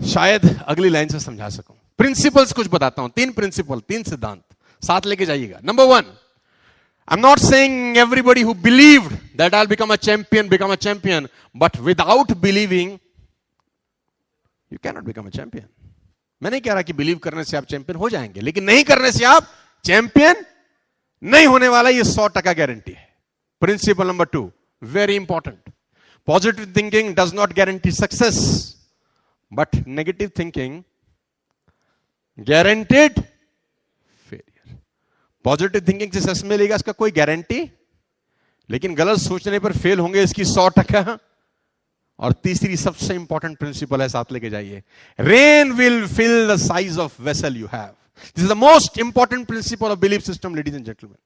शायद अगली लाइन से समझा सकूं। प्रिंसिपल्स कुछ बताता हूं, 3 प्रिंसिपल, 3 सिद्धांत साथ लेके जाइएगा। Number 1, I'm not saying everybody who believed that I'll become a champion, but without believing, you cannot become a champion. मैं नहीं कह रहा कि बिलीव करने से आप चैंपियन हो जाएंगे, लेकिन नहीं करने से आप चैंपियन नहीं होने वाला, ये 100% गारंटी है। Principle number 2, very important. Positive thinking does not guarantee success, but negative thinking guaranteed failure. Positive thinking से सक्सेस मिलेगा इसका कोई गारंटी, लेकिन गलत सोचने पर फेल होंगे इसकी 100%। और तीसरी सबसे इंपॉर्टेंट प्रिंसिपल है, साथ लेके जाइए, rain will fill the size of vessel you have. This is the most important principle of belief system, ladies and gentleman.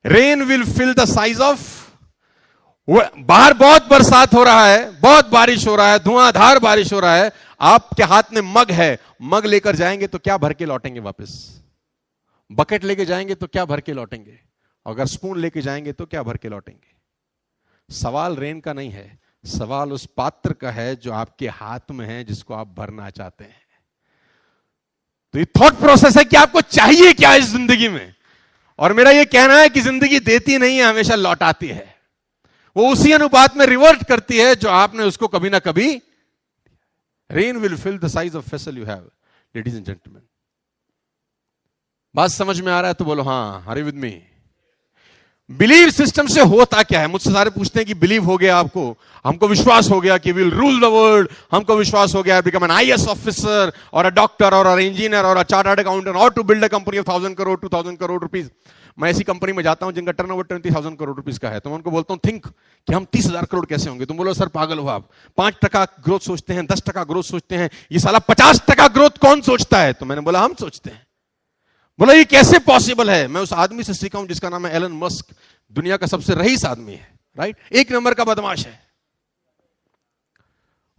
Rain will fill the size of, बाहर बहुत बरसात हो रहा है, बहुत बारिश हो रहा है, धुआंधार बारिश हो रहा है, आपके हाथ में मग है, मग लेकर जाएंगे तो क्या भर के लौटेंगे वापस? बकेट लेके जाएंगे तो क्या भर के लौटेंगे? अगर स्पून लेके जाएंगे तो क्या भर के लौटेंगे? सवाल रेन का नहीं है, सवाल उस पात्र का है जो आपके हाथ में है, जिसको आप भरना चाहते हैं। तो ये थॉट प्रोसेस है कि आपको चाहिए क्या इस जिंदगी में। और मेरा ये कहना है कि जिंदगी देती नहीं है, हमेशा लौटाती है। वो उसी अनुपात में रिवर्ट करती है जो आपने उसको कभी ना कभी। Rain will fill the size of vessel you have, ladies and gentleman. बात समझ में आ रहा है तो बोलो हाँ, are you with me? Believe system से होता क्या है? मुझसे सारे पूछते हैं कि बिलीव हो गया आपको, हमको विश्वास हो गया कि विल रूल द वर्ल्ड, हमको विश्वास हो गया बिकम एन आईएएस ऑफिसर और अ डॉक्टर और इंजीनियर और अ चार्टर्ड अकाउंटेंट और to build a company of 1000 crore 2000 crore rupees. मैं ऐसी कंपनी में जाता हूं जिनका टर्नओवर 20,000 करोड़ रुपीज का है, तो मैं उनको बोलता हूं थिंक कि हम 30,000 करोड़ कैसे होंगे? तुम बोलो सर पागल हो आप, 5% ग्रोथ सोचते हैं, 10% ग्रोथ सोचते हैं, ये साला 50% ग्रोथ कौन सोचता है? तो मैंने बोला हम सोचते हैं। बोला ये कैसे पॉसिबल है? मैं उस आदमी से सीखा हूं जिसका नाम है एलन मस्क, दुनिया का सबसे रईस आदमी है, राइट, 1 नंबर का बदमाश है।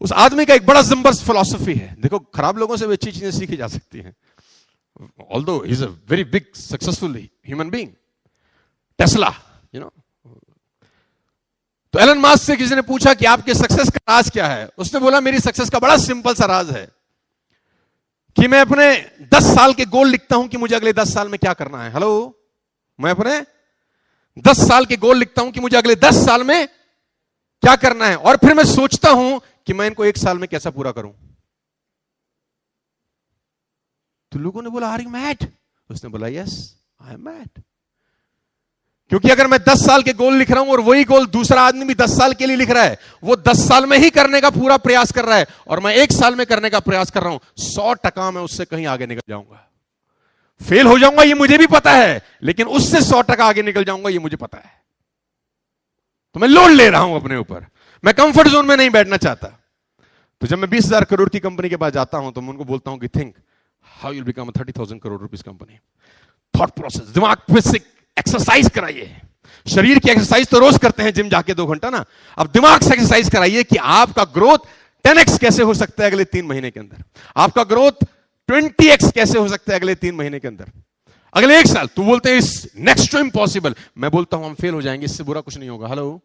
उस आदमी का एक बड़ा जबरदस्त फिलॉसफी है। देखो, खराब लोगों से भी अच्छी चीजें सीखी जा सकती हैं, although he is a very big successful human being, Tesla, you know. तो एलन मस्क से किसी ने पूछा कि आपके सक्सेस का राज क्या है? उसने बोला मेरी सक्सेस का बड़ा सिंपल सा राज है कि मैं अपने 10 साल के गोल लिखता हूं कि मुझे अगले 10 साल में क्या करना है। हेलो, मैं अपने 10 साल के गोल लिखता हूं कि मुझे अगले 10 साल में क्या करना है, और फिर मैं सोचता हूं कि मैं इनको 1 साल में कैसा पूरा करूं। तो लोगों ने बोला आर यू मैड? उसने बोला यस आई एम मैड। क्योंकि अगर मैं 10 साल के गोल लिख रहा हूं और वही गोल दूसरा आदमी भी 10 साल के लिए लिख रहा है, वो 10 साल में ही करने का पूरा प्रयास कर रहा है और मैं 1 साल में करने का प्रयास कर रहा हूं, 100% मैं उससे कहीं आगे निकल जाऊंगा। फेल हो जाऊंगा ये मुझे भी पता है, लेकिन उससे 100% आगे निकल जाऊंगा ये मुझे पता है। तो मैं लोड ले रहा हूं अपने ऊपर, मैं कंफर्ट जोन में नहीं बैठना चाहता। तो जब मैं 20,000 करोड़ की कंपनी के पास जाता हूं तो मैं उनको बोलता हूं कि think how you will become a 30,000 crore rupees company. Thought process, दिमाग पे से एक्सरसाइज कराइए। शरीर की एक्सरसाइज तो रोज करते हैं जिम जाके 2 घंटा ना, अब दिमाग से एक्सरसाइज कराइए कि आपका ग्रोथ 10x कैसे हो सकता है अगले 3 महीने के अंदर, आपका ग्रोथ 20x कैसे हो सकता है अगले 3 महीने के अंदर, अगले 1 साल। तो बोलते हैं इस नेक्स्ट टू इम्पॉसिबल। मैं बोलता हूं हम फेल हो जाएंगे, इससे बुरा कुछ नहीं होगा। हेलो,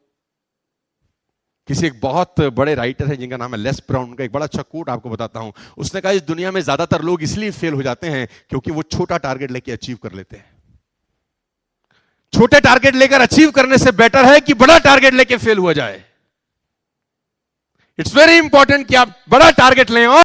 किसी एक बहुत बड़े राइटर है जिनका नाम है लेस ब्राउन, का एक बड़ा अच्छा कोट आपको बताता हूं। उसने कहा इस दुनिया में ज्यादातर लोग इसलिए फेल हो जाते हैं क्योंकि वो छोटा टारगेट लेके अचीव कर लेते हैं। छोटे टारगेट लेकर अचीव करने से बेटर है कि बड़ा टारगेट लेके फेल हुआ जाए। इट्स वेरी इंपॉर्टेंट कि आप बड़ा टारगेट लें और